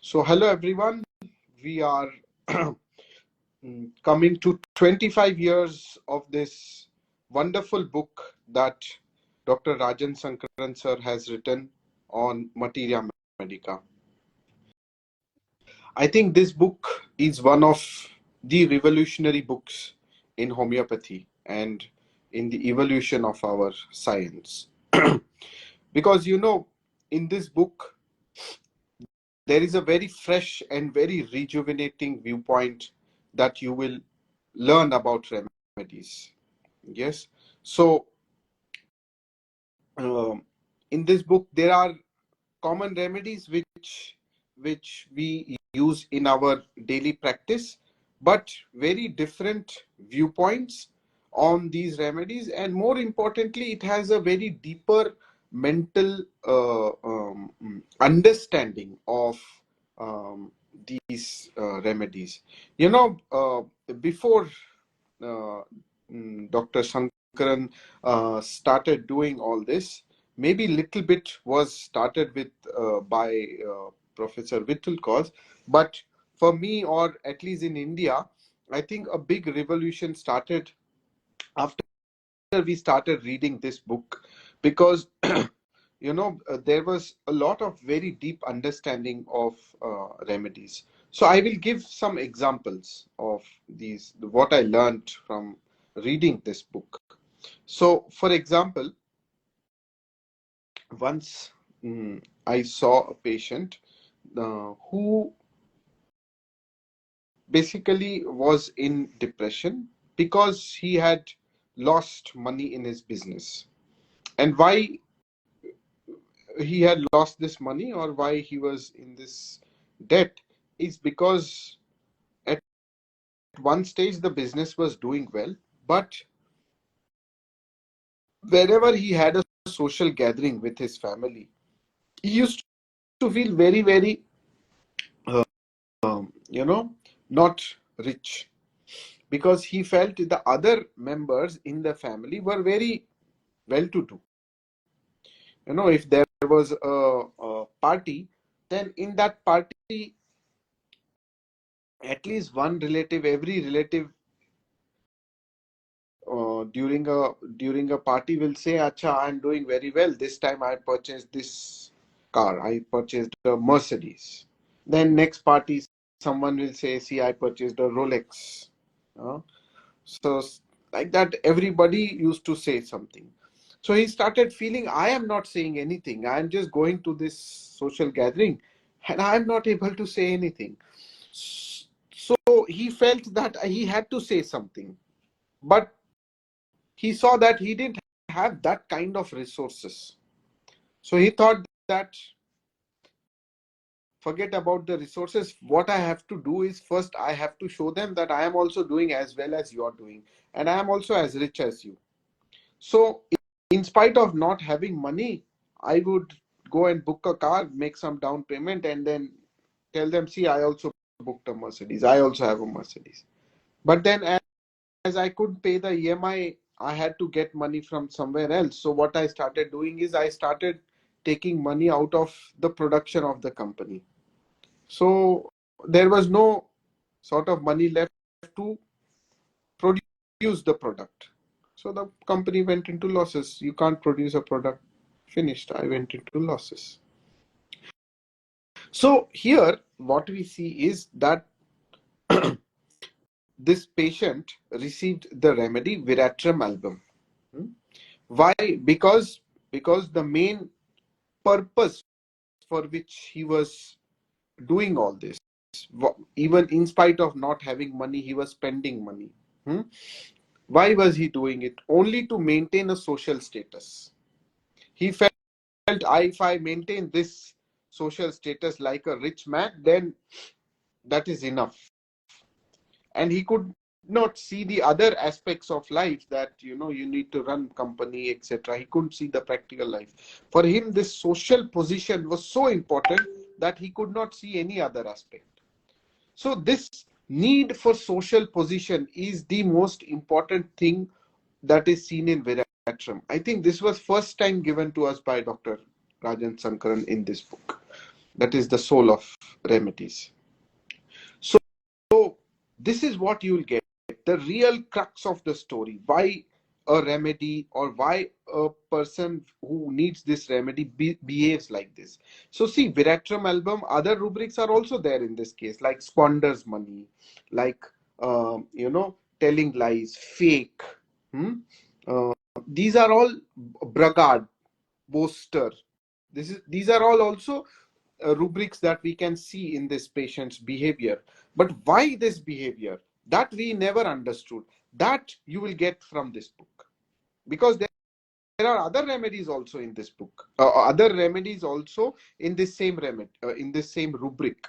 So hello everyone, we are coming to 25 years of this wonderful book that Dr. Rajan Sankaran sir has written on Materia Medica. I think this book is one of the revolutionary books in homeopathy and in the evolution of our science. Because in this book, there is a very fresh and very rejuvenating viewpoint that you will learn about remedies. Yes. So, in this book, there are common remedies which we use in our daily practice, but very different viewpoints on these remedies, and more importantly, it has a very deeper mental understanding of these remedies. Before uh, Dr. Sankaran started doing all this, maybe little bit was started with by Professor 𝐓𝐡𝐞 𝐒𝐽, but for me, or at least in India, I think a big revolution started after we started reading this book, because there was a lot of very deep understanding of remedies. So I will give some examples of these, what I learned from reading this book. So, for example, once I saw a patient who basically was in depression because he had lost money in his business. And why he had lost this money, or why he was in this debt, is because at one stage the business was doing well, but wherever he had a social gathering with his family, he used to feel very, very uh, not rich, because he felt the other members in the family were very well to do. If there was a party, then in that party, at least one relative, every relative during a party will say, "Acha, I'm doing very well. This time I purchased this car. I purchased a Mercedes." Then next party, someone will say, "See, I purchased a Rolex." Uh, so like that, everybody used to say something. So he started feeling, I am not saying anything. I am just going to this social gathering, and I am not able to say anything. So he felt that he had to say something, but he saw that he didn't have that kind of resources. So he thought that, forget about the resources. What I have to do is, first I have to show them that I am also doing as well as you are doing, and I am also as rich as you. So in spite of not having money, I would go and book a car, make some down payment, and then tell them, see, I also booked a Mercedes. I also have a Mercedes. But then as I couldn't pay the EMI, I had to get money from somewhere else. So what I started doing is, I started taking money out of the production of the company. So there was no sort of money left to produce the product. So the company went into losses. You can't produce a product. Finished. I went into losses. So here what we see is that this patient received the remedy Viratrum album. Why? Because the main purpose for which he was doing all this, even in spite of not having money, he was spending money. Why was he doing it? Only to maintain a social status. He felt, if I maintain this social status like a rich man, then that is enough. And he could not see the other aspects of life, that you need to run company, etc. He couldn't see the practical life. For him, this social position was so important that he could not see any other aspect. So this need for social position is the most important thing that is seen in Viratram. I think this was first time given to us by Dr. Rajan Sankaran in this book. That is the soul of remedies. So this is what you will get, the real crux of the story. Why a remedy, or why a person who needs this remedy behaves like this. So see, Viratram album, other rubrics are also there in this case, like squanders money, like telling lies, fake. Hmm? These are all bragad, boaster. These are all also rubrics that we can see in this patient's behavior. But why this behavior? That we never understood. That you will get from this book. Because there are other remedies also in this book. Other remedies also in this same in this same rubric.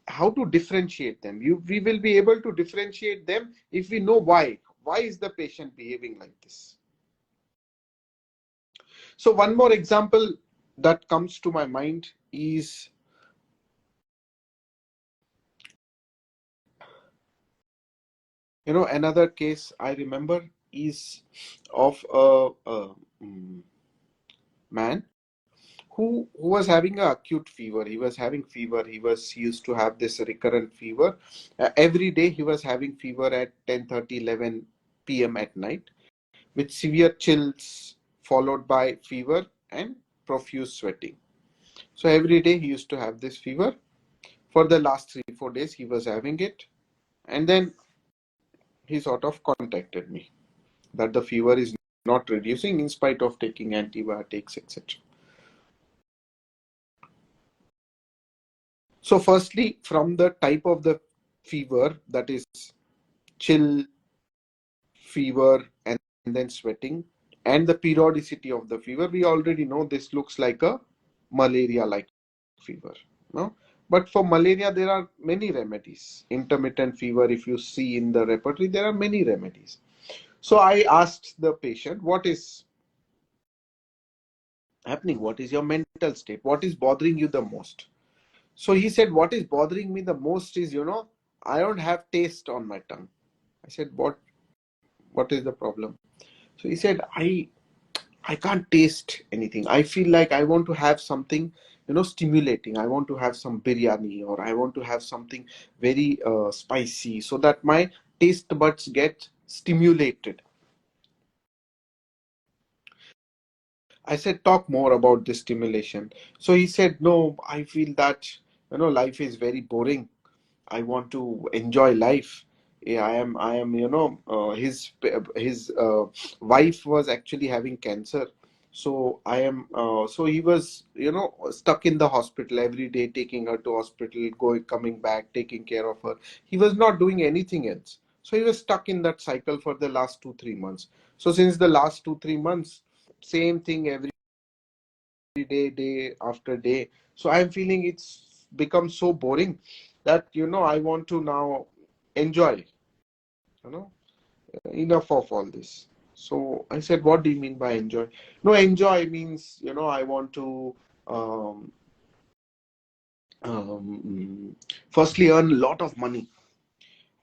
How to differentiate them? We will be able to differentiate them if we know why. Why is the patient behaving like this? So one more example that comes to my mind is, another case I remember is of a man who was having a acute fever. He was having fever. He used to have this recurrent fever. Every day he was having fever at 10:30, 11 p.m. at night, with severe chills followed by fever and profuse sweating. So every day he used to have this fever. For the last 3-4 days he was having it, and then he sort of contacted me that the fever is not reducing in spite of taking antibiotics, etc. So firstly, from the type of the fever, that is chill, fever, and then sweating, and the periodicity of the fever, we already know this looks like a malaria-like fever. No? But for malaria, there are many remedies. Intermittent fever, if you see in the repertory, there are many remedies. So I asked the patient, what is happening? What is your mental state? What is bothering you the most? So he said, what is bothering me the most is, I don't have taste on my tongue. I said, what is the problem? So he said, I can't taste anything. I feel like I want to have something, stimulating. I want to have some biryani, or I want to have something very spicy, so that my taste buds get stimulated. I said, talk more about this stimulation. So he said, no, I feel that, life is very boring. I want to enjoy life. Yeah, I am, his wife was actually having cancer. So so he was, stuck in the hospital every day, taking her to hospital, going, coming back, taking care of her. He was not doing anything else. So he was stuck in that cycle for the last 2-3 months. So since the last 2-3 months, same thing every day, day after day. So I'm feeling it's become so boring that, I want to now enjoy, you know, enough of all this. So I said, what do you mean by enjoy? No, enjoy means, I want to um, um, firstly earn a lot of money,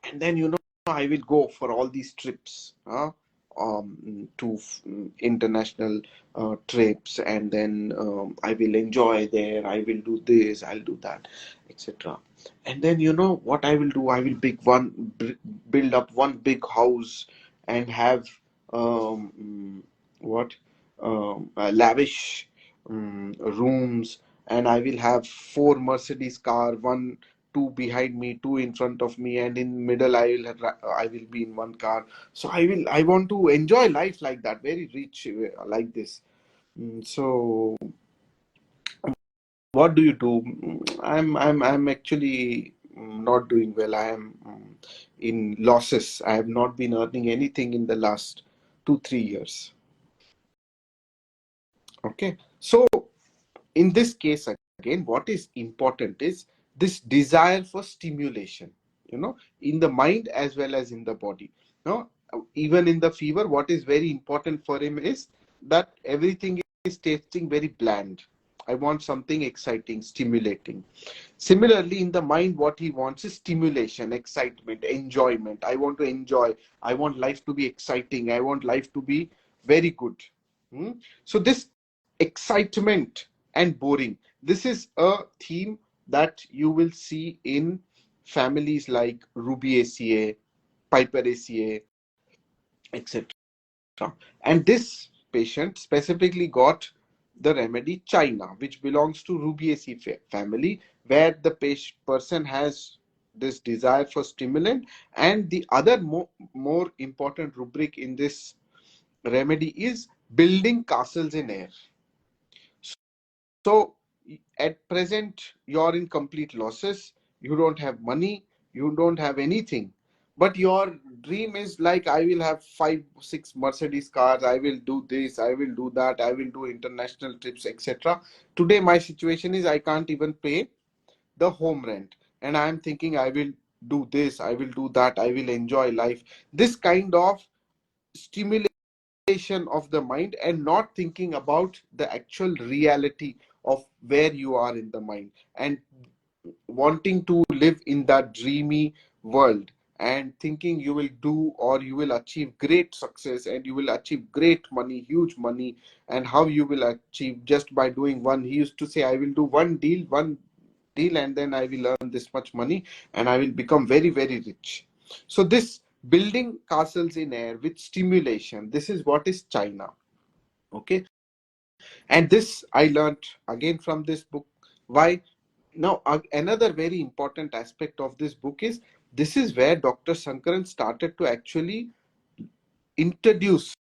and then, I will go for all these trips, to international trips, and then I will enjoy there. I will do this, I'll do that, etc. And then, what I will do, I will build up one big house, and have what lavish rooms, and I will have 4 Mercedes car, one, two behind me, two in front of me, and in middle I will be in one car. So I want to enjoy life like that, very rich, like this. So what do you do? I'm actually not doing well. I am in losses. I have not been earning anything in the last 2-3 years. Okay, so in this case, again, what is important is this desire for stimulation, in the mind as well as in the body. Even in the fever, what is very important for him is that everything is tasting very bland. I want something exciting, stimulating. Similarly, in the mind, what he wants is stimulation, excitement, enjoyment. I want to enjoy. I want life to be exciting. I want life to be very good. Hmm? So this excitement and boring, this is a theme that you will see in families like Rubiaceae, Piperaceae, etc. And this patient specifically got the remedy China, which belongs to Rubiaceae family, where the person has this desire for stimulant. And the other more important rubric in this remedy is building castles in air. So at present, you're in complete losses. You don't have money. You don't have anything. But your dream is like, I will have 5, 6 Mercedes cars. I will do this. I will do that. I will do international trips, etc. Today, my situation is I can't even pay the home rent. And I'm thinking I will do this. I will do that. I will enjoy life. This kind of stimulation of the mind, and not thinking about the actual reality of where you are in the mind, and wanting to live in that dreamy world, and thinking you will do or you will achieve great success and you will achieve great money, huge money. And how you will achieve? Just by doing one. He used to say, I will do one deal, and then I will earn this much money and I will become very, very rich. So this building castles in air with stimulation, this is what is China. Okay. And this I learned again from this book. Why? Now, another very important aspect of this book is, this is where Dr. Sankaran started to actually introduce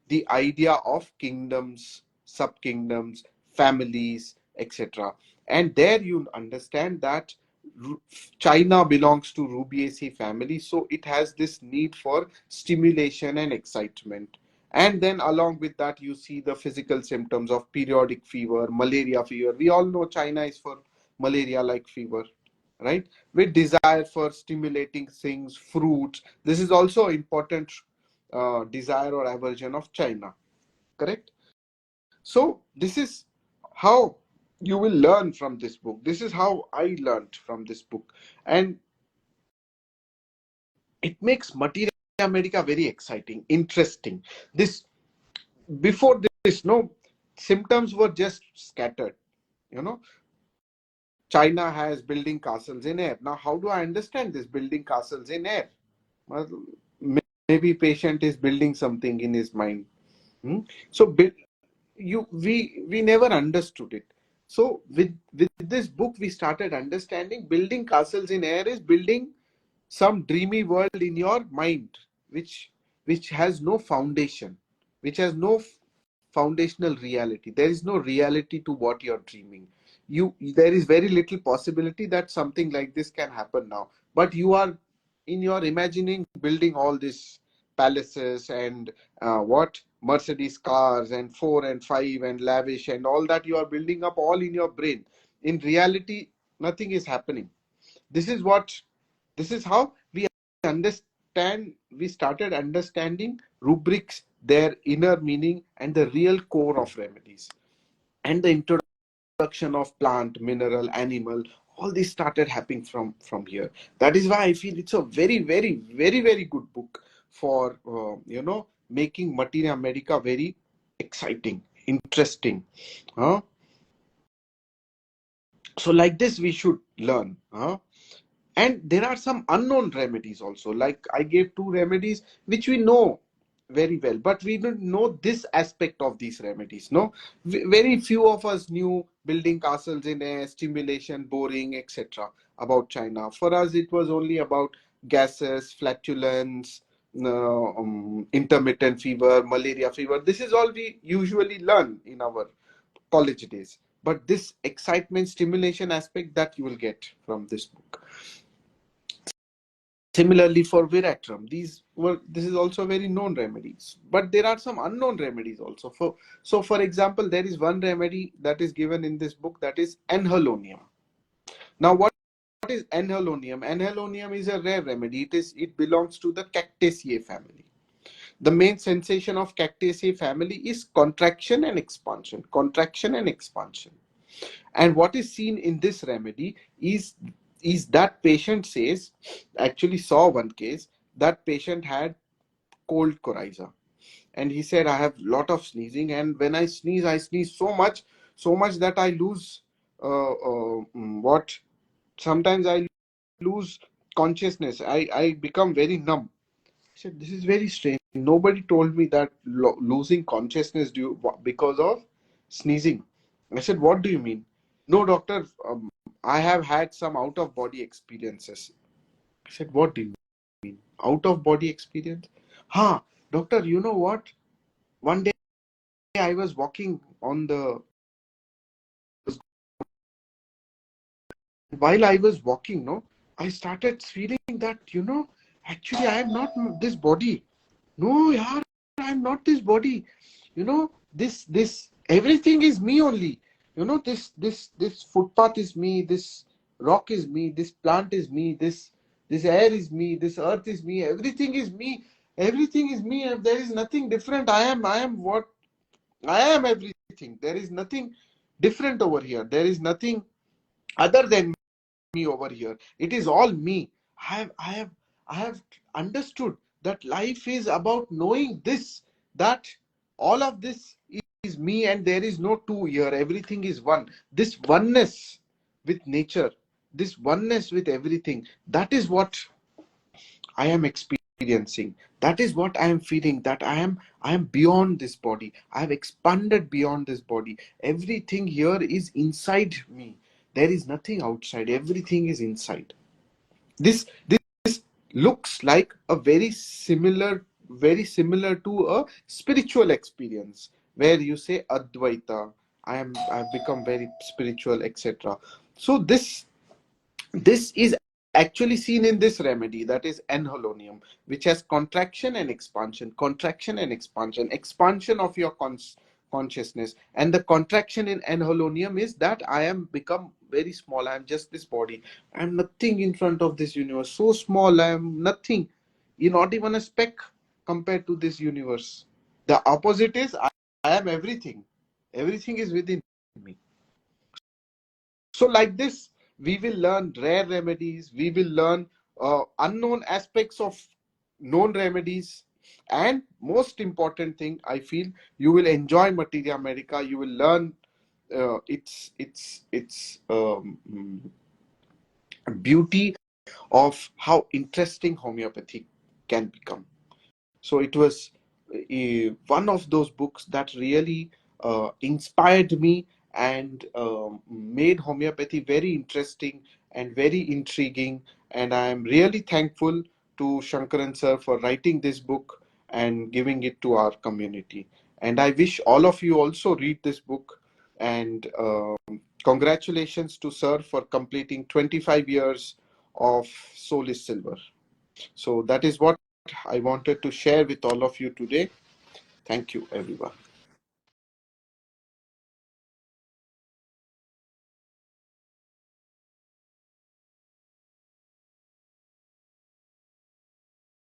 the idea of kingdoms, sub-kingdoms, families, etc. And there you understand that China belongs to Rubiaceae family, so it has this need for stimulation and excitement. And then along with that, you see the physical symptoms of periodic fever, malaria fever. We all know China is for malaria-like fever, right? With desire for stimulating things, fruits. This is also important desire or aversion of China, correct? So this is how you will learn from this book. This is how I learned from this book. And it makes Materia Medica very exciting, interesting. This, before this, no, symptoms were just scattered. You know, China has building castles in air. Now, how do I understand this building castles in air? Well, maybe patient is building something in his mind. Hmm? So we never understood it. So with this book, we started understanding building castles in air is building some dreamy world in your mind, which has no foundation, which has no foundational reality. There is no reality to what you're dreaming. There is very little possibility that something like this can happen now. But you are in your imagining building all these palaces and what Mercedes cars and 4 and 5 and lavish and all that, you are building up all in your brain. In reality, nothing is happening. This is what, this is how we started understanding rubrics, their inner meaning, and the real core of remedies. And the introduction of plant, mineral, animal, all this started happening from here. That is why I feel it's a very, very, very, very good book for making Materia Medica very exciting, interesting. So like this we should learn. And there are some unknown remedies also. Like I gave 2 remedies which we know very well, but we don't know this aspect of these remedies. No, very few of us knew building castles in air, stimulation, boring, etc. about China. For us, it was only about gases, flatulence, intermittent fever, malaria fever. This is all we usually learn in our college days. But this excitement, stimulation aspect, that you will get from this book. Similarly for Viratrum, this is also very known remedies, but there are some unknown remedies also. For example, there is one remedy that is given in this book, that is anhelonium. Now, what is anhelonium? Anhelonium is a rare remedy. It belongs to the Cactaceae family. The main sensation of Cactaceae family is contraction and expansion. Contraction and expansion. And what is seen in this remedy is that patient says, actually saw one case, that patient had cold coryza. And he said, I have lot of sneezing, and when I sneeze so much that I lose what sometimes I lose consciousness. I become very numb. I said, this is very strange. Nobody told me that losing consciousness because of sneezing. I said, what do you mean? No, doctor, I have had some out of body experiences. I said, what do you mean? Out of body experience? Huh, doctor, you know what? One day I was walking on the, while I was walking, no, I started feeling that, actually I am not this body. No, yaar, I'm not this body. This everything is me only. This footpath is me. This rock is me. This plant is me. This air is me. This earth is me. Everything is me. Everything is me. And there is nothing different. I am what I am. Everything. There is nothing different over here. There is nothing other than me over here. It is all me. I have understood that life is about knowing this, that all of this is me and there is no two here. Everything is one. This oneness with nature, this oneness with everything, that is what I am experiencing. That is what I am feeling, that I am beyond this body. I have expanded beyond this body. Everything here is inside me. There is nothing outside. Everything is inside. This looks like a very similar to a spiritual experience where you say Advaita. I've become very spiritual, etc. So this is actually seen in this remedy, that is enholonium, which has contraction and expansion of your consciousness. And the contraction in enholonium is that I am become very small. I am just this body. I am nothing in front of this universe. So small, I am nothing. You're not even a speck compared to this universe. The opposite is I am everything. Everything is within me. So, like this, we will learn rare remedies, we will learn unknown aspects of known remedies, and most important thing, I feel you will enjoy Materia Medica. You will learn its beauty of how interesting homeopathy can become. So it was one of those books that really inspired me and made homeopathy very interesting and very intriguing. And I am really thankful to Shankaran sir for writing this book and giving it to our community. And I wish all of you also read this book. And congratulations to sir for completing 25 years of Soul is Silver. So that is what I wanted to share with all of you today. Thank you, everyone.